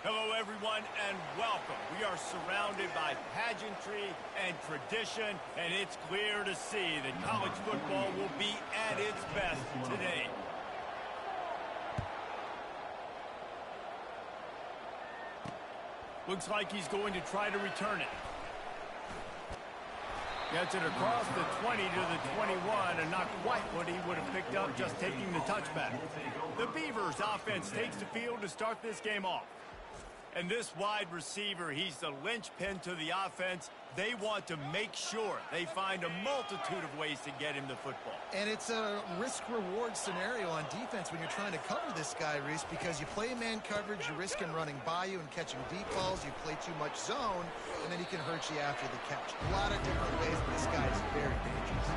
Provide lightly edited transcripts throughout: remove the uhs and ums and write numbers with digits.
Hello, everyone, and welcome. We are surrounded by pageantry and tradition, and it's clear to see that college football will be at its best today. Looks like he's going to try to return it. Gets it across the 20 to the 21, and not quite what he would have picked up just taking the touchback. The Beavers offense takes the field to start this game off. And this wide receiver, he's the linchpin to the offense. They want to make sure they find a multitude of ways to get him the football. And it's a risk-reward scenario on defense when you're trying to cover this guy, Reese, because you play man coverage, you risk him running by you and catching deep balls. You play too much zone, and then he can hurt you after the catch. A lot of different ways, but this guy is very dangerous.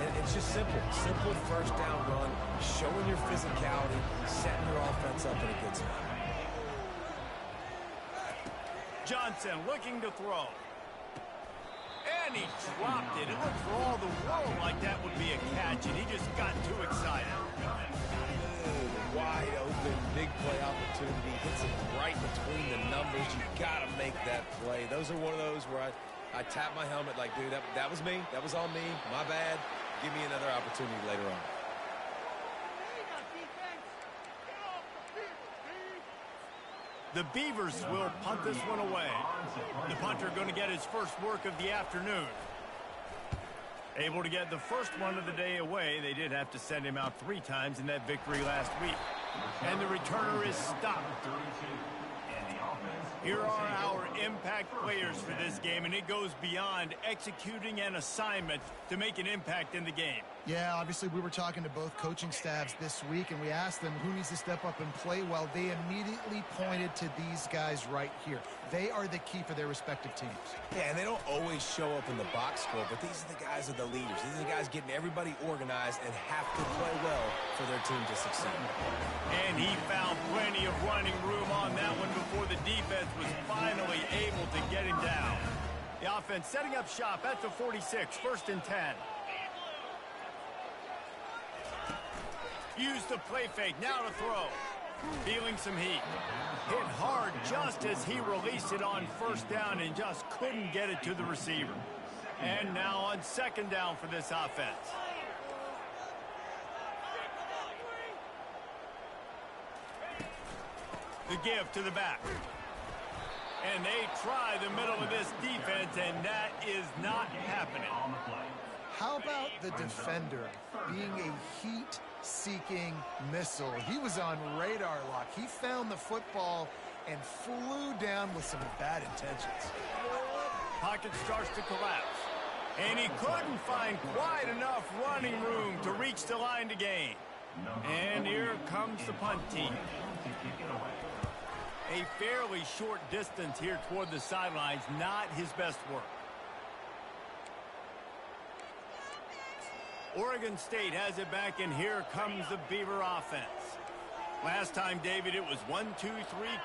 And it's just simple. Simple first down run, showing your physicality, setting your offense up in a good spot. Johnson looking to throw. And he dropped it. It looked for all the world like that would be a catch, and he just got too excited. Good, wide open, big play opportunity. Hits it right between the numbers. You got to make that play. Those are one of those where I tap my helmet like, dude, that was me. That was on me. My bad. Give me another opportunity later on. The Beavers will punt this one away. The punter going to get his first work of the afternoon. Able to get the first one of the day away. They did have to send him out 3 times in that victory last week. And the returner is stopped. Here are our impact players for this game, and it goes beyond executing an assignment to make an impact in the game. Yeah, obviously we were talking to both coaching staffs this week, and we asked them who needs to step up and play well. They immediately pointed to these guys right here. They are the key for their respective teams. Yeah, and they don't always show up in the box score, but these are the guys that are the leaders. These are the guys getting everybody organized and have to play well for their team to succeed. And he found plenty of running room on that one before the defense was finally able to get him down. The offense setting up shop at the 46, 1st and 10. Use the play fake, now to throw. Feeling some heat. Hit hard just as he released it on 1st down and just couldn't get it to the receiver. And now on 2nd down for this offense. The give to the back. And they try the middle of this defense, and that is not happening. How about the defender being a heat-seeking missile? He was on radar lock. He found the football and flew down with some bad intentions. Pocket starts to collapse. And he couldn't find quite enough running room to reach the line to gain. And here comes the punt team. A fairly short distance here toward the sidelines, not his best work. Oregon State has it back, and here comes the Beaver offense. Last time, David, it was 1-2-3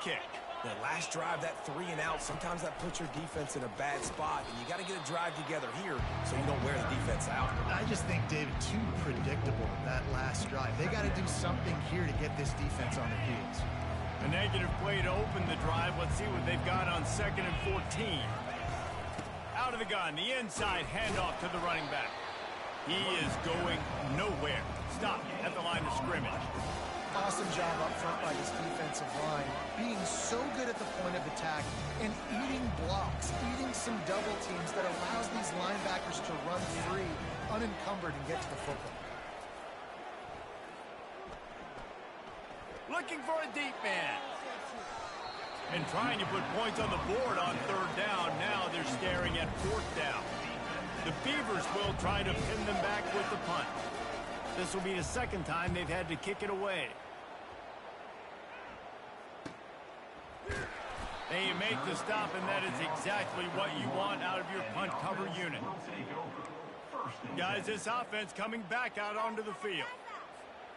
kick. The last drive, that 3 and out, sometimes that puts your defense in a bad spot, and you got to get a drive together here so you don't wear the defense out. I just think, David, too predictable, that last drive. They got to do something here to get this defense on their heels. A negative play to open the drive. Let's see what they've got on 2nd and 14. Out of the gun, the inside handoff to the running back. He is going nowhere. Stop at the line of scrimmage. Awesome job up front by this defensive line, being so good at the point of attack and eating blocks, eating some double teams that allows these linebackers to run free, unencumbered, and get to the football. Looking for a deep man. And trying to put points on the board on 3rd down. Now they're staring at 4th down. The Beavers will try to pin them back with the punt. This will be the 2nd time they've had to kick it away. They make the stop, and that is exactly what you want out of your punt cover unit. Guys, this offense coming back out onto the field.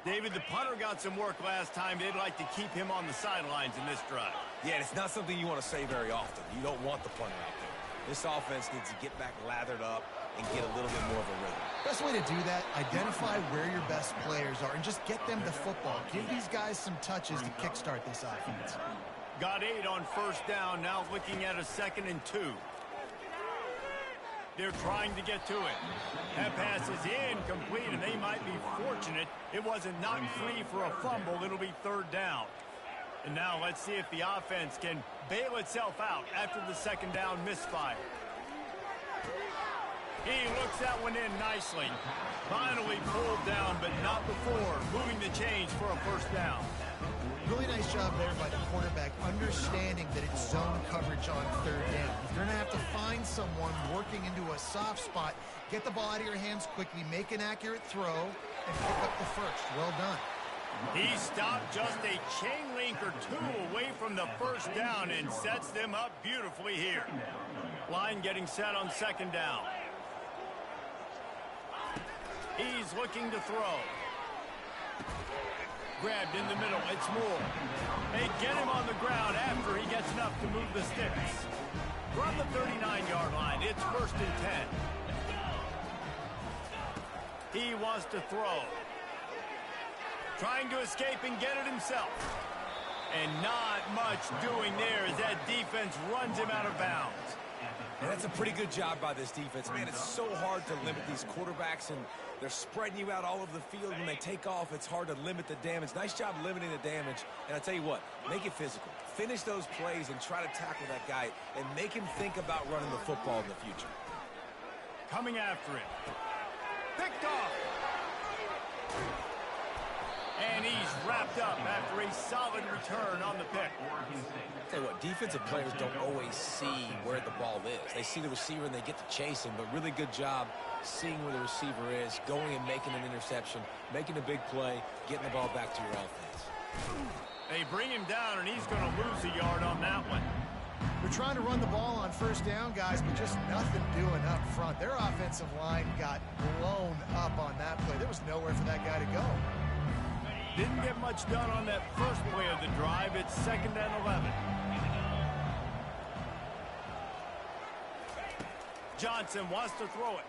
David, the punter got some work last time. They'd like to keep him on the sidelines in this drive. Yeah, it's not something you want to say very often. You don't want the punter out there. This offense needs to get back lathered up and get a little bit more of a rhythm. Best way to do that, identify where your best players are and just get them the football. Give these guys some touches to kickstart this offense. Got 8 on first down, now looking at a 2nd and 2. They're trying to get to it. That pass is incomplete, and they might be fortunate it wasn't knocked free for a fumble. It'll be 3rd down. And now let's see if the offense can bail itself out after the 2nd down misfire. He looks that one in nicely. Finally pulled down, but not before moving the chains for a 1st down. Really nice job there by the quarterback, understanding that it's zone coverage on 3rd down. If you're going to have to find someone working into a soft spot, get the ball out of your hands quickly, make an accurate throw, and pick up the 1st. Well done. He stopped just a chain link or 2 away from the 1st down and sets them up beautifully here. Line getting set on 2nd down. He's looking to throw. Grabbed in the middle. It's Moore. They get him on the ground after he gets enough to move the sticks. From the 39-yard line, it's 1st and 10. He wants to throw. Trying to escape and get it himself. And not much doing there as that defense runs him out of bounds. And that's a pretty good job by this defense. Man, it's so hard to limit these quarterbacks, and they're spreading you out all over the field. When they take off, it's hard to limit the damage. Nice job limiting the damage. And I tell you what, make it physical. Finish those plays and try to tackle that guy and make him think about running the football in the future. Coming after it. Picked off. And he's wrapped up after a solid return on the pick. Tell you what, defensive players don't always see where the ball is. They see the receiver and they get to chase him, but really good job seeing where the receiver is, going and making an interception, making a big play, getting the ball back to your offense. They bring him down, and he's going to lose a yard on that one. They're trying to run the ball on 1st down, guys, but just nothing doing up front. Their offensive line got blown up on that play. There was nowhere for that guy to go. Didn't get much done on that first play of the drive. It's 2nd and 11. Johnson wants to throw it.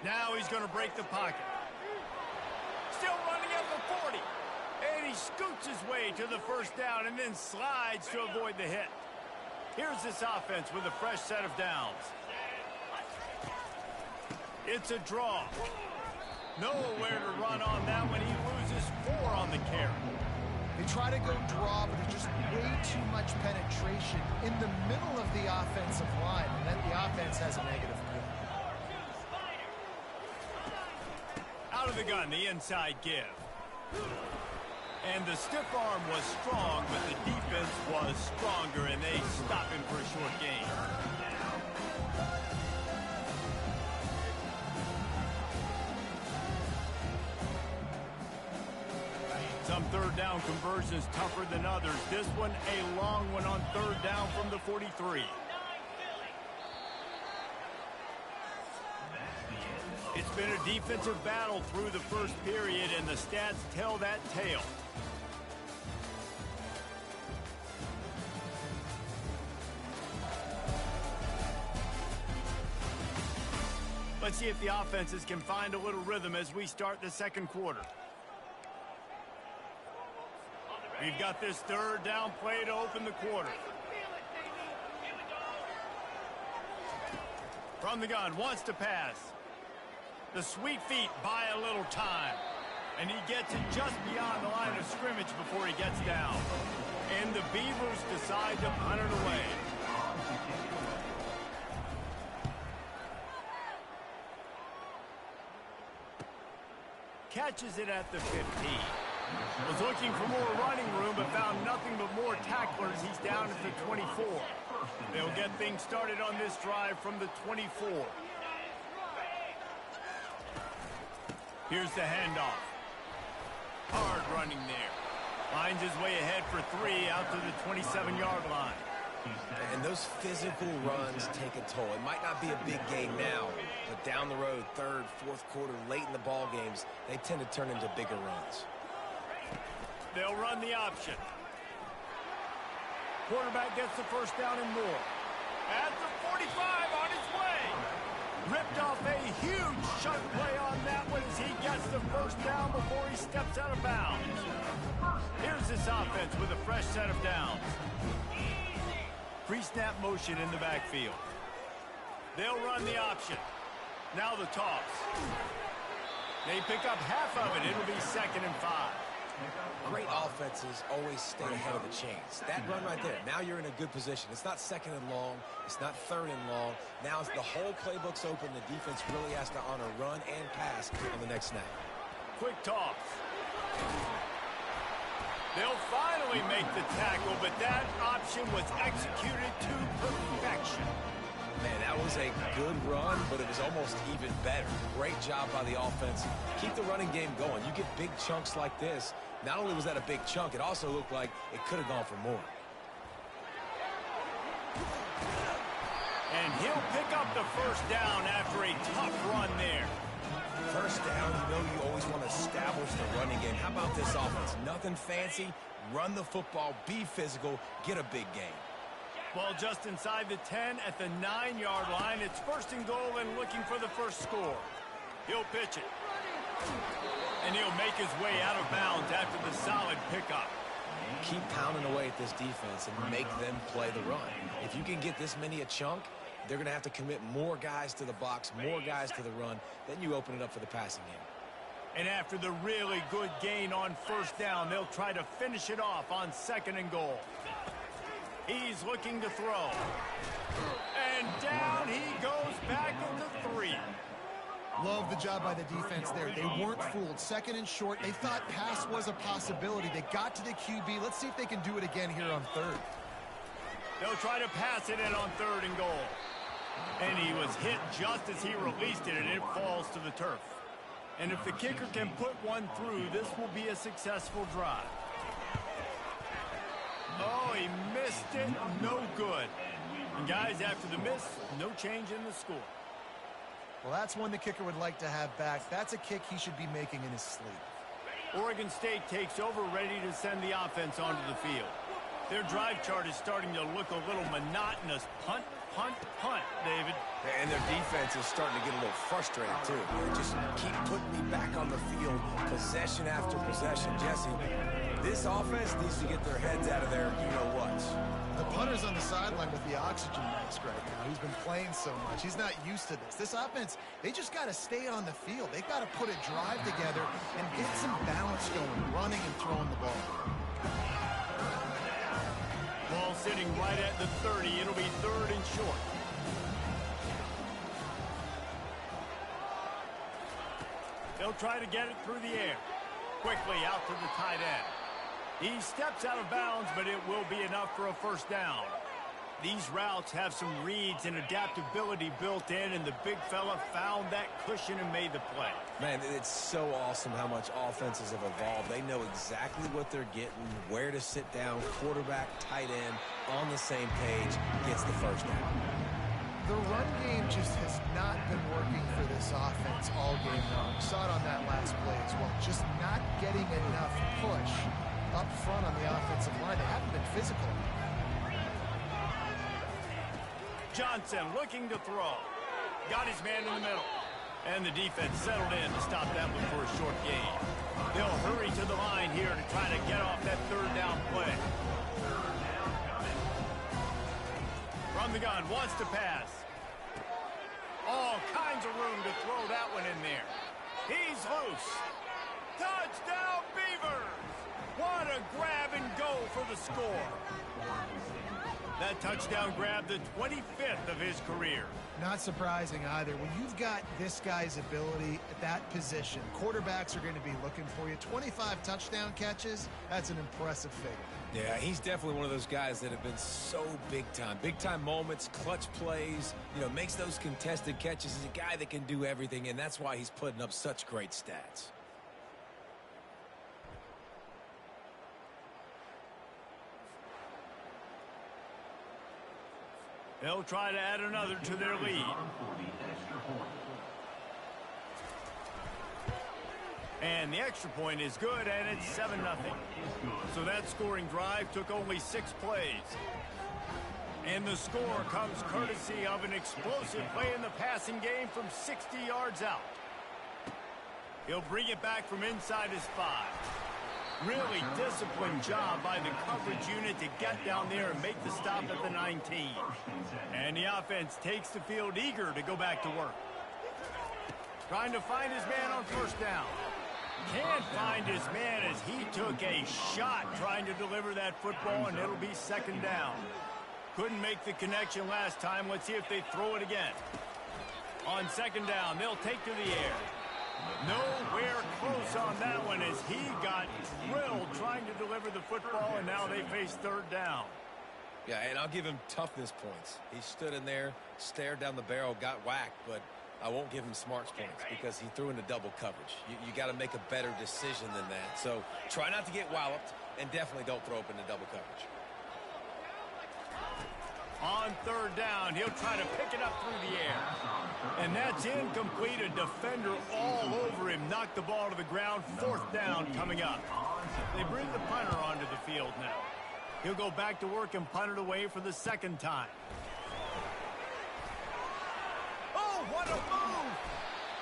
Now he's going to break the pocket. Still running at the 40. And he scoots his way to the 1st down and then slides to avoid the hit. Here's this offense with a fresh set of downs. It's a draw. Nowhere to run on that one. He loses 4 on the carry. They try to go draw, but there's just way too much penetration in the middle of the offensive line, and then the offense has a negative play. Out of the gun, the inside give. And the stiff arm was strong, but the defense was stronger, and they stop him for a short gain. Some 3rd down conversions tougher than others. This one a long one on 3rd down from the 43. It's been a defensive battle through the 1st period, and the stats tell that tale. Let's see if the offenses can find a little rhythm as we start the 2nd quarter. We've got this 3rd down play to open the quarter. From the gun, wants to pass. The sweet feet buy a little time. And he gets it just beyond the line of scrimmage before he gets down. And the Beavers decide to punt it away. Catches it at the 15. Was looking for more running room, but found nothing but more tacklers. He's down at the 24. They'll get things started on this drive from the 24. Here's the handoff. Hard running there. Finds his way ahead for 3 out to the 27-yard line. And those physical runs take a toll. It might not be a big game now, but down the road, 3rd, 4th quarter, late in the ball games, they tend to turn into bigger runs. They'll run the option. Quarterback gets the 1st down and more. At the 45 on his way. Ripped off a huge chunk play on that one as he gets the first down before he steps out of bounds. Here's this offense with a fresh set of downs. Pre-snap motion in the backfield. They'll run the option. Now the toss. They pick up half of it. It'll be 2nd and 5. Great offenses always stay ahead of the chains. That run right there, now you're in a good position. It's not 2nd and long. It's not 3rd and long. Now the whole playbook's open. The defense really has to honor run and pass on the next snap. Quick toss. They'll finally make the tackle, but that option was executed to perfection. Man, that was a good run, but it was almost even better. Great job by the offense. Keep the running game going. You get big chunks like this. Not only was that a big chunk, it also looked like it could have gone for more. And he'll pick up the first down after a tough run there. First down, you know you always want to establish the running game. How about this offense? Nothing fancy. Run the football, be physical, get a big gain. Ball just inside the 10 at the 9-yard line. It's 1st and goal and looking for the first score. He'll pitch it. And he'll make his way out of bounds after the solid pickup. Keep pounding away at this defense and make them play the run. If you can get this many a chunk, they're going to have to commit more guys to the box, more guys to the run. Then you open it up for the passing game. And after the really good gain on first down, they'll try to finish it off on 2nd and goal. He's looking to throw. And down he goes back into 3. Love the job by the defense there. They weren't fooled. 2nd and short. They thought pass was a possibility. They got to the QB. Let's see if they can do it again here on 3rd. They'll try to pass it in on 3rd and goal. And he was hit just as he released it, and it falls to the turf. And if the kicker can put one through, this will be a successful drive. Oh, he missed it. No good. And guys, after the miss, no change in the score. Well, that's one the kicker would like to have back. That's a kick he should be making in his sleep. Oregon State takes over, ready to send the offense onto the field. Their drive chart is starting to look a little monotonous. Punt, punt, punt, David. And their defense is starting to get a little frustrated, too. They just keep putting me back on the field, possession after possession. Jesse, this offense needs to get their heads out of there, you-know-what. The punter's on the sideline with the oxygen mask right now. He's been playing so much. He's not used to this. This offense, they just got to stay on the field. They've got to put a drive together and get some balance going, running and throwing the ball. Ball sitting right at the 30. It'll be 3rd and short. They'll try to get it through the air. Quickly out to the tight end. He steps out of bounds, but it will be enough for a first down. These routes have some reads and adaptability built in, and the big fella found that cushion and made the play. Man, it's so awesome how much offenses have evolved. They know exactly what they're getting, where to sit down, quarterback, tight end, on the same page, gets the first down. The run game just has not been working for this offense all game long. We saw it on that last play as well. Just not getting enough push up front on the offensive line. They haven't been physical. Johnson looking to throw. Got his man in the middle. And the defense settled in to stop that one for a short gain. They'll hurry to the line here to try to get off that 3rd down play. From the gun, wants to pass. All kinds of room to throw that one in there. He's loose. Touchdown, Beavers! What a grab and go for the score. That touchdown grabbed the 25th of his career. Not surprising either. When you've got this guy's ability at that position, quarterbacks are going to be looking for you. 25 touchdown catches, that's an impressive figure. Yeah, he's definitely one of those guys that have been so big time. Big time moments, clutch plays, makes those contested catches. He's a guy that can do everything, and that's why he's putting up such great stats. They'll try to add another to their lead. And the extra point is good, and it's 7-0. So that scoring drive took only 6 plays. And the score comes courtesy of an explosive play in the passing game from 60 yards out. He'll bring it back from inside his 5. Really disciplined job by the coverage unit to get down there and make the stop at the 19. And the offense takes the field eager to go back to work. Trying to find his man on first down. Can't find his man as he took a shot trying to deliver that football, and it'll be second down. Couldn't make the connection last time. Let's see if they throw it again. On second down, they'll take to the air. Nowhere close on that one as he got drilled trying to deliver the football, and now they face third down. Yeah, and I'll give him toughness points. He stood in there, stared down the barrel, got whacked, but I won't give him smarts points because he threw into double coverage. You got to make a better decision than that. So try not to get walloped, and definitely don't throw up into double coverage. On third down, he'll try to pick it up through the air. And that's incomplete. A defender all over him. Knocked the ball to the ground. Fourth down coming up. They bring the punter onto the field now. He'll go back to work and punt it away for the second time. Oh, what a move!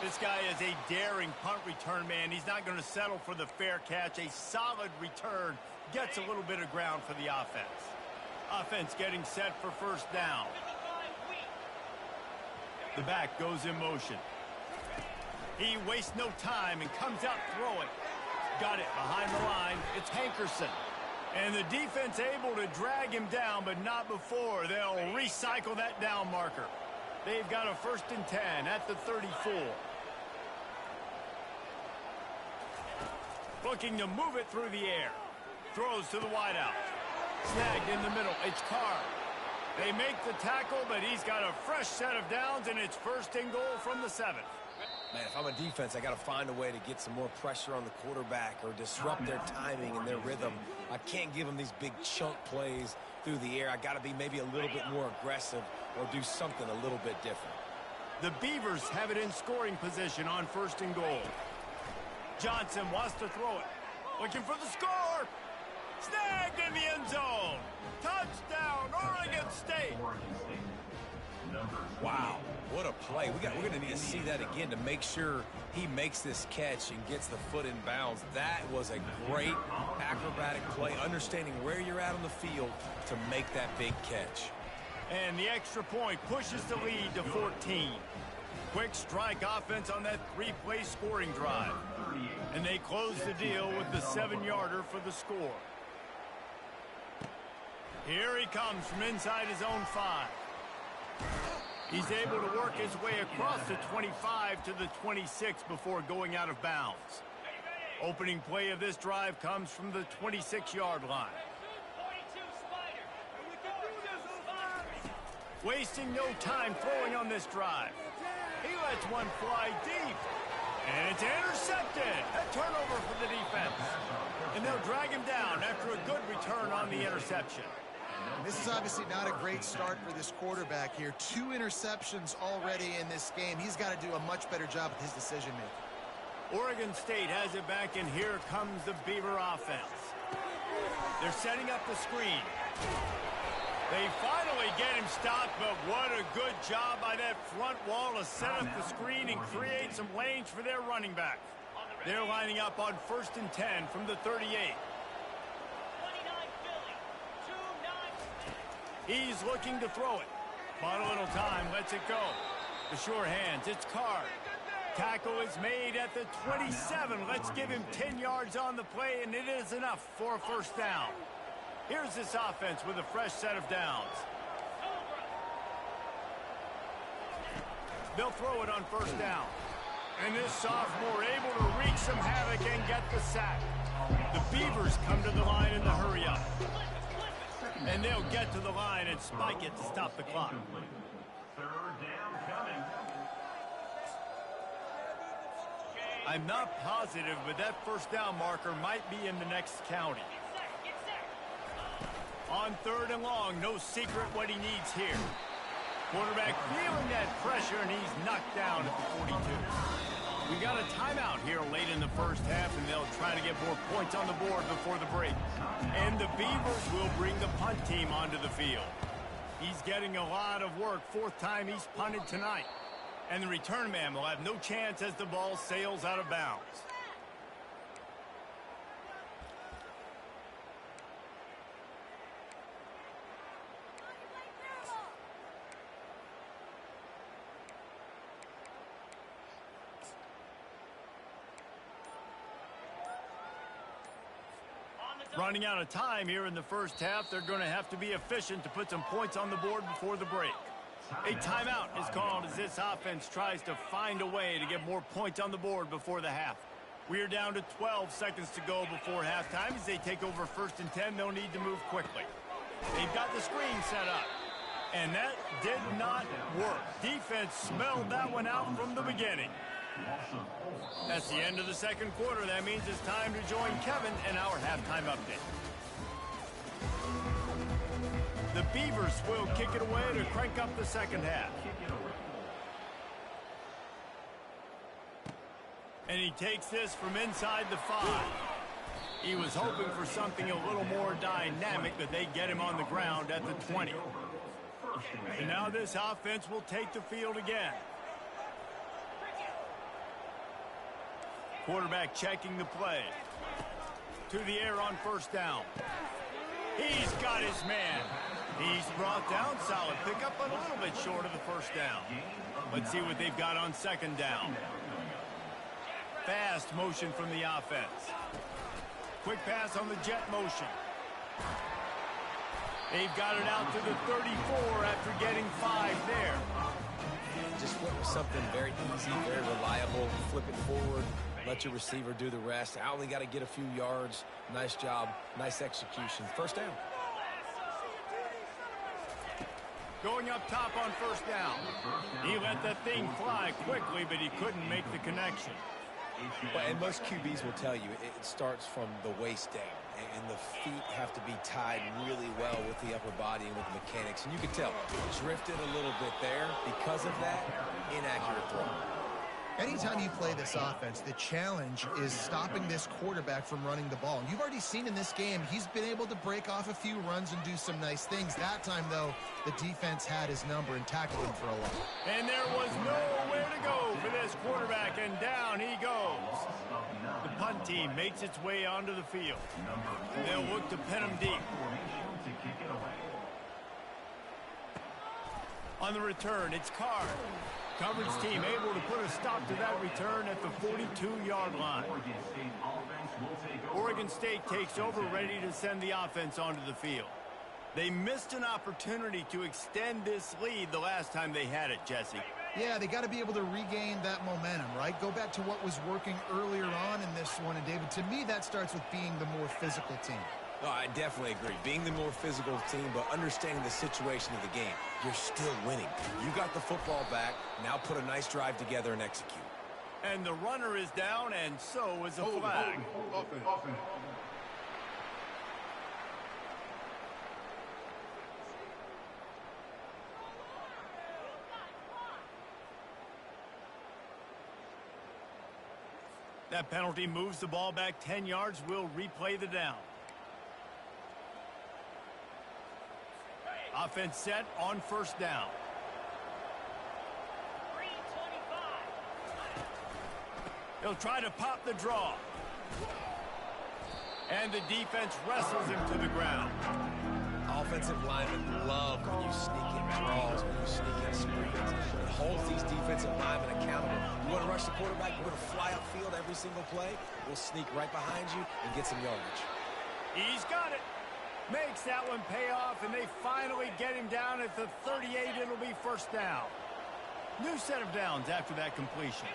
This guy is a daring punt return man. He's not going to settle for the fair catch. A solid return. Gets a little bit of ground for the offense. Offense getting set for first down. The back goes in motion. He wastes no time and comes out throwing. Got it behind the line. It's Hankerson. And the defense able to drag him down, but not before. They'll recycle that down marker. They've got a 1st and 10 at the 34. Looking to move it through the air. Throws to the wideout. Snagged in the middle. It's Carr. They make the tackle, but he's got a fresh set of downs, and it's 1st and goal from the 7. Man, if I'm a defense, I got to find a way to get some more pressure on the quarterback or disrupt their timing and their rhythm. I can't give them these big chunk plays through the air. I got to be maybe a little bit more aggressive or do something a little bit different. The Beavers have it in scoring position on 1st and goal. Johnson wants to throw it. Looking for the score. Snagged in the end zone. Touchdown, Oregon State. Wow, what a play. We're going to need to see that again to make sure he makes this catch and gets the foot in bounds. That was a great acrobatic play, understanding where you're at on the field to make that big catch. And the extra point pushes the lead to 14. Quick strike offense on that 3-play scoring drive. And they close the deal with the 7-yarder for the score. Here he comes from inside his own 5. He's able to work his way across the 25 to the 26 before going out of bounds. Opening play of this drive comes from the 26-yard line. Wasting no time throwing on this drive. He lets one fly deep. And it's intercepted. A turnover for the defense. And they'll drag him down after a good return on the interception. This is obviously not a great start for this quarterback here. 2 interceptions already in this game. He's got to do a much better job with his decision-making. Oregon State has it back, and here comes the Beaver offense. They're setting up the screen. They finally get him stopped, but what a good job by that front wall to set up the screen and create some lanes for their running back. They're lining up on 1st and 10 from the 38. He's looking to throw it. Bought a little time, lets it go. The sure hands, it's Carr. Tackle is made at the 27. Let's give him 10 yards on the play, and it is enough for a 1st down. Here's this offense with a fresh set of downs. They'll throw it on 1st down. And this sophomore able to wreak some havoc and get the sack. The Beavers come to the line in the hurry-up. And they'll get to the line and spike it to stop the clock. I'm not positive, but that 1st down marker might be in the next county. On 3rd and long, no secret what he needs here. Quarterback feeling that pressure, and he's knocked down at the 42. We got a timeout here late in the first half, and they'll try to get more points on the board before the break. And the Beavers will bring the punt team onto the field. He's getting a lot of work. Fourth time he's punted tonight. And the return man will have no chance as the ball sails out of bounds. Running out of time here in the first half, they're going to have to be efficient to put some points on the board before the break. A timeout is called as this offense tries to find a way to get more points on the board before the half. We are down to 12 seconds to go before halftime. As they take over 1st and 10, they'll need to move quickly. They've got the screen set up, and that did not work. Defense smelled that one out from the beginning. That's the end of the second quarter. That means it's time to join Kevin in our halftime update. The Beavers will kick it away to crank up the second half. And he takes this from inside the 5. He was hoping for something a little more dynamic, but they get him on the ground at the 20. And now this offense will take the field again. Quarterback checking the play. To the air on 1st down. He's got his man. He's brought down. Solid pickup, but a little bit short of the 1st down. Let's see what they've got on 2nd down. Fast motion from the offense. Quick pass on the jet motion. They've got it out to the 34 after getting 5 there. Just flip something very easy, very reliable. Flip it forward. Let your receiver do the rest. I only got to get a few yards. Nice job. Nice execution. 1st down. Going up top on 1st down. He let that thing fly quickly, but he couldn't make the connection. Well, and most QBs will tell you it starts from the waist down. And the feet have to be tied really well with the upper body and with the mechanics. And you can tell, drifted a little bit there. Because of that, inaccurate throw. Anytime you play this offense, the challenge is stopping this quarterback from running the ball. You've already seen in this game, he's been able to break off a few runs and do some nice things. That time, though, the defense had his number and tackled him for a while. And there was nowhere to go for this quarterback, and down he goes. The punt team makes its way onto the field. And they'll look to pin him deep. On the return, it's Carr. Coverage team able to put a stop to that return at the 42-yard line. Oregon State takes over, ready to send the offense onto the field. They missed an opportunity to extend this lead the last time they had it, Jesse. Yeah, they got to be able to regain that momentum, right? Go back to what was working earlier on in this one. And, David, to me, that starts with being the more physical team. Oh, I definitely agree. Being the more physical team, but understanding the situation of the game. You're still winning. You got the football back. Now put a nice drive together and execute. And the runner is down, and so is a flag. That penalty moves the ball back 10 yards. We'll replay the down. Offense set on 1st down. He'll try to pop the draw. And the defense wrestles him to the ground. Offensive linemen love when you sneak in draws, when you sneak in screens. It holds these defensive linemen accountable. You want to rush the quarterback, you want to fly upfield every single play, we'll sneak right behind you and get some yardage. He's got it. Makes that one pay off, and they finally get him down at the 38. It'll be 1st down. New set of downs after that completion.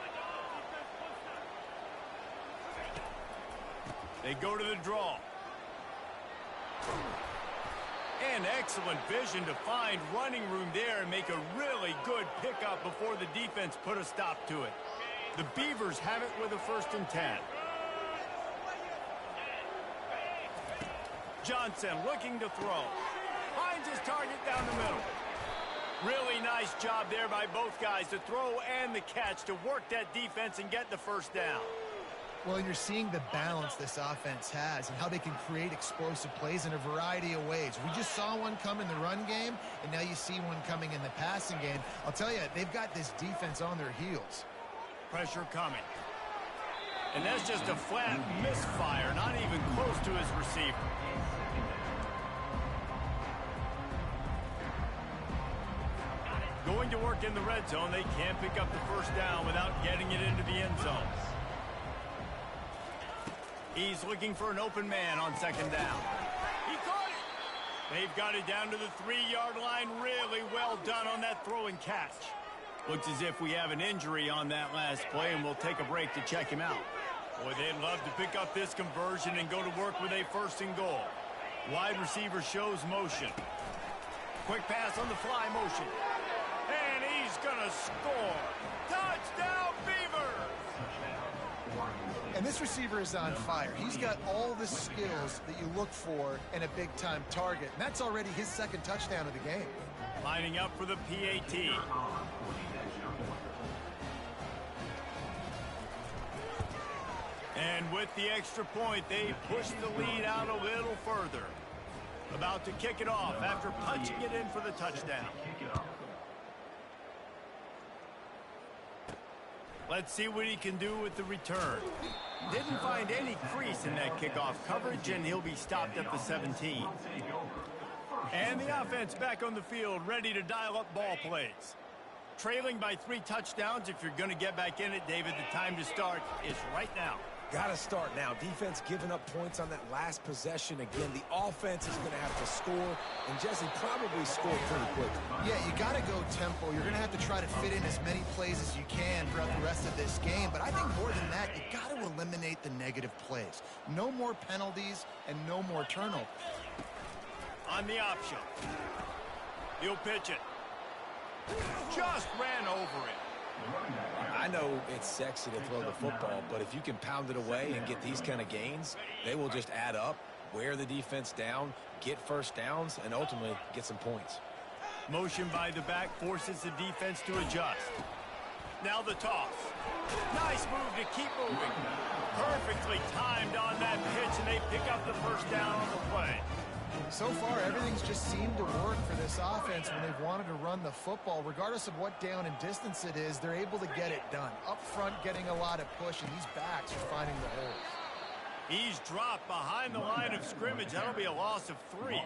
They go to the draw. And excellent vision to find running room there and make a really good pickup before the defense put a stop to it. The Beavers have it with a 1st and 10. Johnson looking to throw. Finds his target down the middle. Really nice job there by both guys to throw and the catch to work that defense and get the 1st down. Well, and you're seeing the balance this offense has and how they can create explosive plays in a variety of ways. We just saw one come in the run game, and now you see one coming in the passing game. I'll tell you, they've got this defense on their heels. Pressure coming. And that's just a flat misfire, not even close to his receiver. Going to work in the red zone, they can't pick up the first down without getting it into the end zone. He's looking for an open man on second down. He caught it! They've got it down to the 3-yard line. Really well done on that throw and catch. Looks as if we have an injury on that last play, and we'll take a break to check him out. Boy, they'd love to pick up this conversion and go to work with a 1st and goal. Wide receiver shows motion. Quick pass on the fly motion. And he's gonna score. Touchdown, Beavers! And this receiver is on fire. He's got all the skills that you look for in a big-time target. And that's already his 2nd touchdown of the game. Lining up for the PAT. And with the extra point, they push the lead out a little further. About to kick it off after punching it in for the touchdown. Let's see what he can do with the return. Didn't find any crease in that kickoff coverage, and he'll be stopped at the 17. And the offense back on the field, ready to dial up ball plays. Trailing by 3 touchdowns. If you're going to get back in it, David, the time to start is right now. Got to start now. Defense giving up points on that last possession. Again, the offense is going to have to score, and Jesse probably scored pretty quickly. Yeah, you got to go tempo. You're going to have to try to fit in as many plays as you can throughout the rest of this game. But I think more than that, you got to eliminate the negative plays. No more penalties and no more turnovers. On the option. He'll pitch it. Just ran over it. I know it's sexy to throw the football, but if you can pound it away and get these kind of gains, they will just add up, wear the defense down, get first downs, and ultimately get some points. Motion by the back forces the defense to adjust. Now the toss. Nice move to keep moving. Perfectly timed on that pitch, and they pick up the first down on the play. So far, everything's just seemed to work for this offense when they've wanted to run the football. Regardless of what down and distance it is, they're able to get it done. Up front, getting a lot of push, and these backs are finding the holes. He's dropped behind the line of scrimmage. That'll be a loss of 3.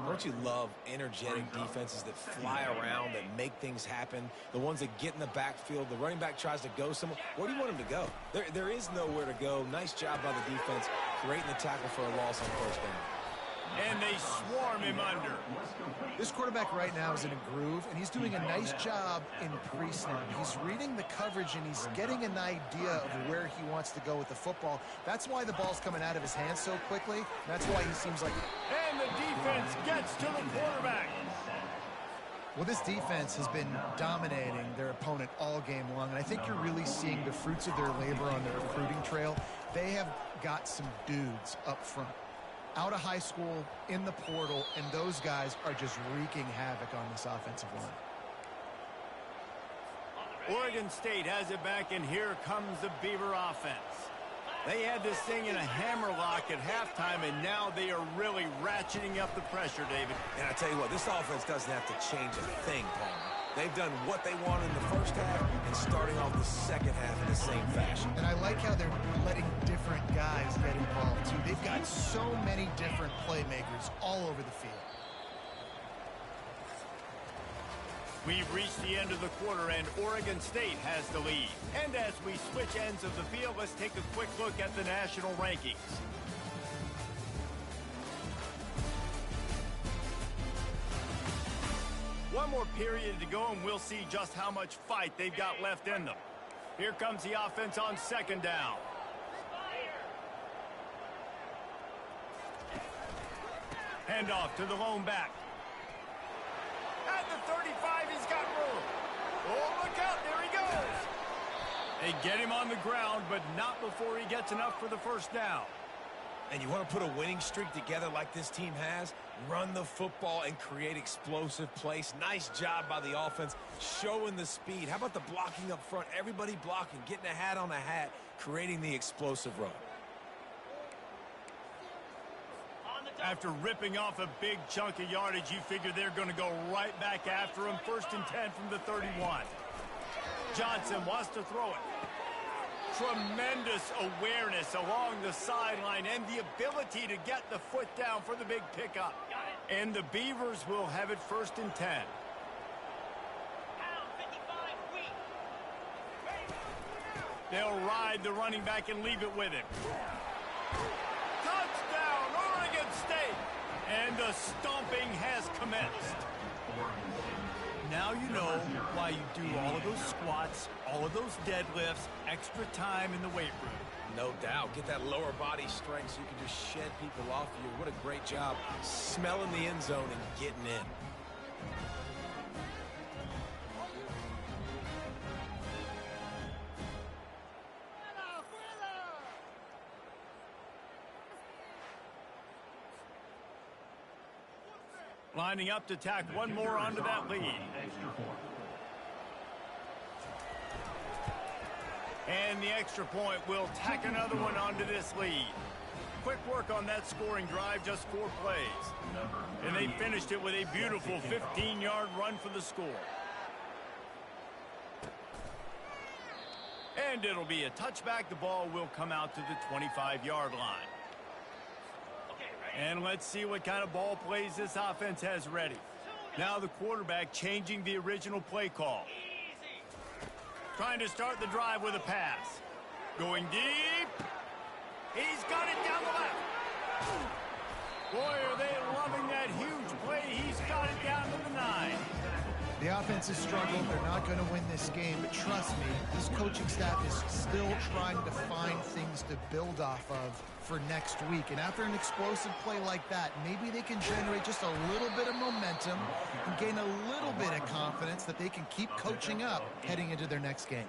Don't you love energetic defenses that fly around, that make things happen? The ones that get in the backfield, the running back tries to go somewhere. Where do you want him to go? There is nowhere to go. Nice job by the defense, creating the tackle for a loss on first down. And they swarm him under. This quarterback right now is in a groove, and he's doing a nice job in pre-snap. He's reading the coverage, and he's getting an idea of where he wants to go with the football. That's why the ball's coming out of his hands so quickly. That's why he seems like... And the defense gets to the quarterback. Well, this defense has been dominating their opponent all game long, and I think you're really seeing the fruits of their labor on their recruiting trail. They have got some dudes up front, out of high school, in the portal, and those guys are just wreaking havoc on this offensive line. Oregon State has it back, and here comes the Beaver offense. They had this thing in a hammerlock at halftime, and now they are really ratcheting up the pressure, David. And I tell you what, this offense doesn't have to change a thing, Palmer. They've done what they wanted in the first half and starting off the second half in the same fashion. And I like how they're letting different guys get involved, too. They've got so many different playmakers all over the field. We've reached the end of the quarter, and Oregon State has the lead. And as we switch ends of the field, let's take a quick look at the national rankings. One more period to go, and we'll see just how much fight they've got left in them. Here comes the offense on second down. Handoff to the lone back. At the 35, he's got room. Oh, look out, there he goes. They get him on the ground, but not before he gets enough for the first down. And you want to put a winning streak together like this team has, run the football and create explosive plays. Nice job by the offense, showing the speed. How about the blocking up front? Everybody blocking, getting a hat on a hat, creating the explosive run. After ripping off a big chunk of yardage, you figure they're going to go right back after him. 1st and 10 from the 31. Johnson wants to throw it. Tremendous awareness along the sideline and the ability to get the foot down for the big pickup. And the Beavers will have it 1st and 10. They'll ride the running back and leave it with him. Touchdown, Oregon State! And the stomping has commenced. Now you know why you do all of those squats, all of those deadlifts, extra time in the weight room. No doubt. Get that lower body strength so you can just shed people off you. What a great job smelling the end zone and getting in. Lining up to tack one more onto that lead. And the extra point will tack another one onto this lead. Quick work on that scoring drive, just 4 plays. And they finished it with a beautiful 15-yard run for the score. And it'll be a touchback. The ball will come out to the 25-yard line. And let's see what kind of ball plays this offense has ready. Now the quarterback changing the original play call. Trying to start the drive with a pass. Going deep. He's got it down the left. Boy, are they loving that huge play. He's got it down to the 9. The offense has struggled. They're not going to win this game, but trust me, this coaching staff is still trying to find things to build off of for next week. And after an explosive play like that, maybe they can generate just a little bit of momentum and gain a little bit of confidence that they can keep coaching up heading into their next game.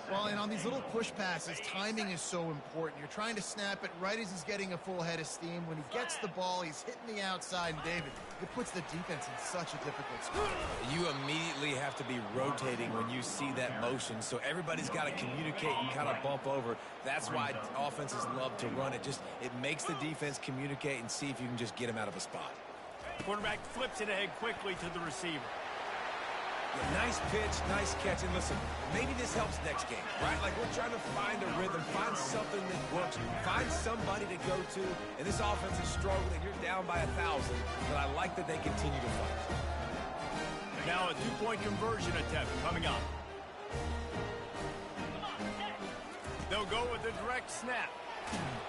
Well, and on these little push passes, timing is so important. You're trying to snap it right as he's getting a full head of steam. When he gets the ball, he's hitting the outside, and David, it puts the defense in such a difficult spot. You immediately have to be rotating when you see that motion, so everybody's got to communicate and kind of bump over. That's why offenses love to run it. It makes the defense communicate and see if you can just get him out of a spot. Quarterback flips it ahead quickly to the receiver. Yeah, nice pitch, nice catch. And listen, maybe this helps next game, right? Like we're trying to find a rhythm, find something that works, find somebody to go to. And this offense is struggling. You're down by 1,000, but I like that they continue to fight. Now a 2-point conversion attempt coming up. They'll go with a direct snap.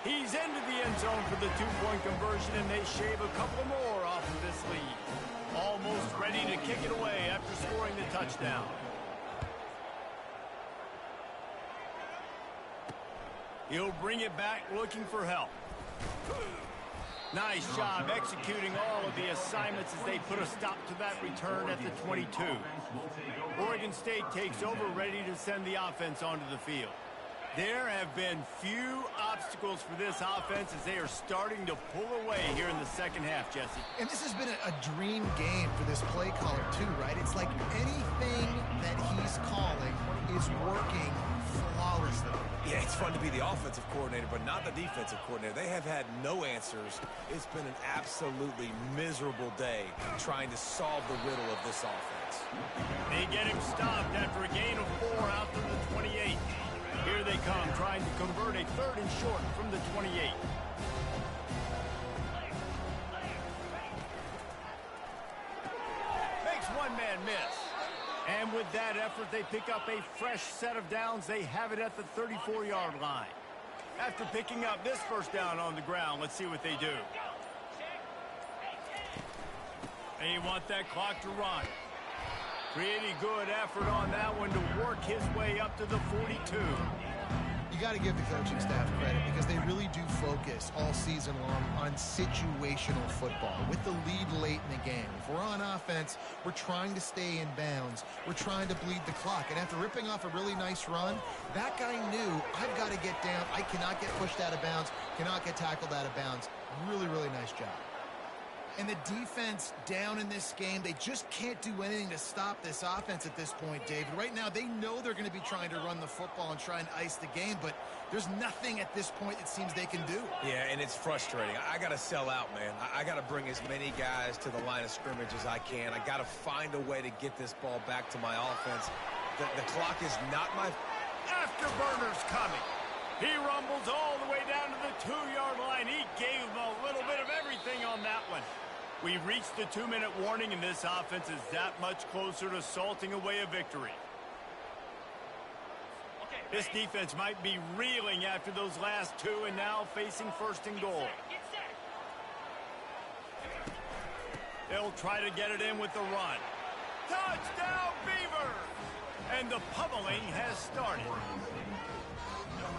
He's into the end zone for the 2-point conversion, and they shave a couple more off of this lead. Almost ready to kick it away after scoring the touchdown. He'll bring it back looking for help. Nice job executing all of the assignments as they put a stop to that return at the 22. Oregon State takes over, ready to send the offense onto the field. There have been few obstacles for this offense as they are starting to pull away here in the second half, Jesse. And this has been a dream game for this play caller, too, right? It's like anything that he's calling is working flawlessly. Yeah, it's fun to be the offensive coordinator, but not the defensive coordinator. They have had no answers. It's been an absolutely miserable day trying to solve the riddle of this offense. They get him stopped after a gain of 4 out to the 28. Here they come, trying to convert a 3rd and short from the 28. Makes one man miss. And with that effort, they pick up a fresh set of downs. They have it at the 34-yard line. After picking up this first down on the ground, let's see what they do. They want that clock to run. Pretty good effort on that one to work his way up to the 42. You got to give the coaching staff credit because they really do focus all season long on situational football with the lead late in the game. If we're on offense, we're trying to stay in bounds. We're trying to bleed the clock. And after ripping off a really nice run, that guy knew, I've got to get down. I cannot get pushed out of bounds, cannot get tackled out of bounds. Really, really nice job. And the defense down in this game, they just can't do anything to stop this offense at this point, David. Right now, they know they're going to be trying to run the football and try and ice the game, but there's nothing at this point it seems they can do. Yeah, and it's frustrating. I got to sell out, man. I got to bring as many guys to the line of scrimmage as I can. I got to find a way to get this ball back to my offense. The clock is not my... Afterburner's coming. He rumbles all the way down to the 2-yard line. He gave him a little bit of everything on that one. We've reached the 2-minute warning, and this offense is that much closer to salting away a victory. This defense might be reeling after those last two and now facing 1st and goal. They'll try to get it in with the run. Touchdown, Beavers! And the pummeling has started.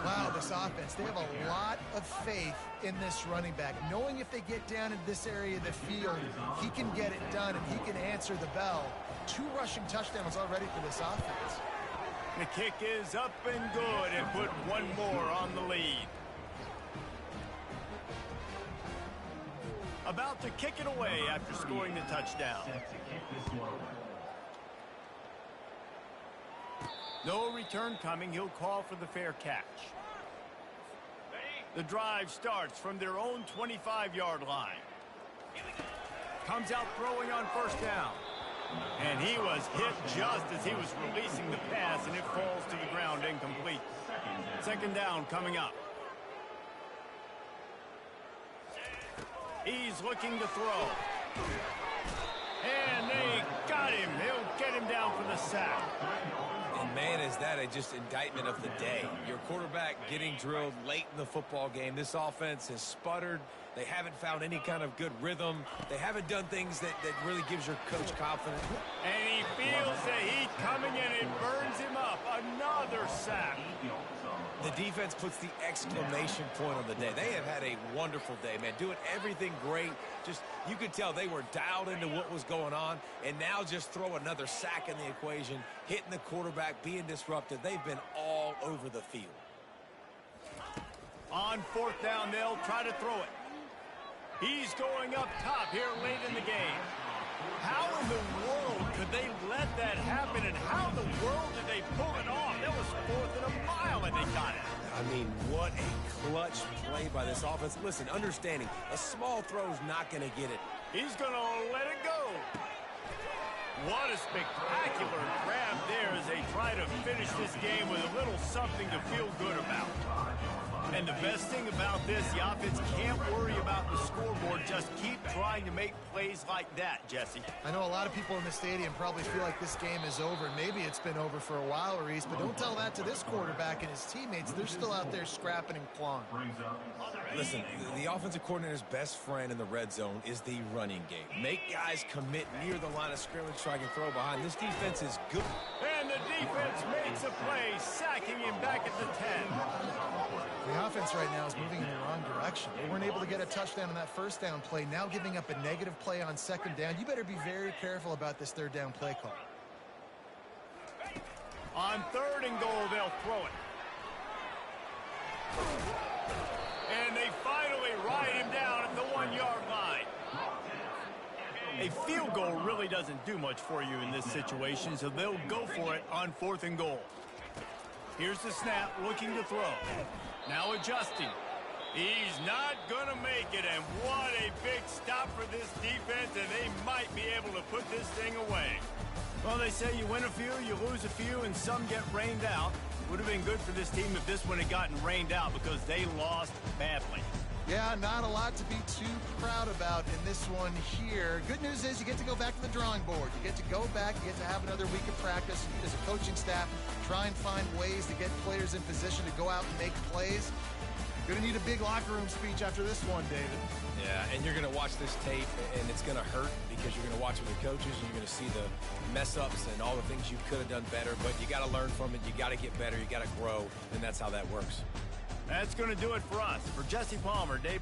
Wow, this offense, they have a lot of faith in this running back. Knowing if they get down in this area of the field, he can get it done and he can answer the bell. 2 rushing touchdowns already for this offense. The kick is up and good and put one more on the lead. About to kick it away after scoring the touchdown. No return coming. He'll call for the fair catch. The drive starts from their own 25-yard line. Comes out throwing on 1st down. And he was hit just as he was releasing the pass, and it falls to the ground incomplete. 2nd down coming up. He's looking to throw. And they got him. He'll get him down for the sack. And man, is that a just indictment of the day. Your quarterback getting drilled late in the football game. This offense has sputtered. They haven't found any kind of good rhythm. They haven't done things that really gives your coach confidence. And he feels the heat coming and it burns him up. Another sack. The defense puts the exclamation point on the day. They have had a wonderful day, man. Doing everything great. Just, you could tell they were dialed into what was going on. And now just throw another sack in the equation. Hitting the quarterback, being disruptive. They've been all over the field. On 4th down, they'll try to throw it. He's going up top here late in the game. How in the world could they let that happen, and how in the world did they pull it off? That was 4th and a mile, and they got it. I mean, what a clutch play by this offense. Listen, understanding, a small throw's not going to get it. He's going to let it go. What a spectacular grab there as they try to finish this game with a little something to feel good about. And the best thing about this, the offense can't worry about the scoreboard. Just keep trying to make plays like that, Jesse. I know a lot of people in the stadium probably feel like this game is over. Maybe it's been over for a while, Reese, but don't tell that to this quarterback and his teammates. They're still out there scrapping and clawing. Listen, the offensive coordinator's best friend in the red zone is the running game. Make guys commit near the line of scrimmage so I can throw behind. This defense is good. And the defense makes a play, sacking him back at the 10. The offense right now is moving in the wrong direction. They weren't able to get a touchdown on that 1st down play. Now giving up a negative play on 2nd down. You better be very careful about this 3rd down play call. On 3rd and goal, they'll throw it. And they finally ride him down at the 1-yard line. A field goal really doesn't do much for you in this situation, so they'll go for it on 4th and goal. Here's the snap, looking to throw. Now adjusting. He's not going to make it, and what a big stop for this defense, and they might be able to put this thing away. Well, they say you win a few, you lose a few, and some get rained out. Would have been good for this team if this one had gotten rained out because they lost badly. Yeah, not a lot to be too proud about in this one here. Good news is you get to go back to the drawing board. You get to go back, you get to have another week of practice as a coaching staff, try and find ways to get players in position to go out and make plays. Going to need a big locker room speech after this one, David. Yeah, and you're going to watch this tape, and it's going to hurt because you're going to watch it with coaches, and you're going to see the mess-ups and all the things you could have done better, but you got to learn from it. You got to get better. You got to grow, and that's how that works. That's going to do it for us. For Jesse Palmer, Dave.